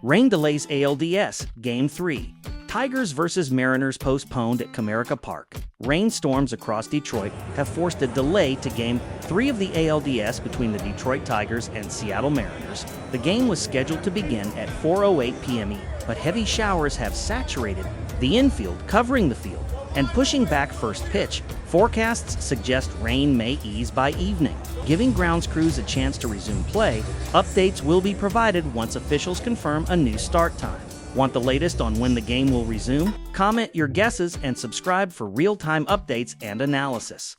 Rain delays ALDS, Game 3. Tigers vs. Mariners postponed at Comerica Park. Rainstorms across Detroit have forced a delay to Game 3 of the ALDS between the Detroit Tigers and Seattle Mariners. The game was scheduled to begin at 4:08 p.m. but heavy showers have saturated the infield, covering the field and pushing back first pitch. Forecasts suggest rain may ease by evening, giving grounds crews a chance to resume play. Updates will be provided once officials confirm a new start time. Want the latest on when the game will resume? Comment your guesses and subscribe for real-time updates and analysis.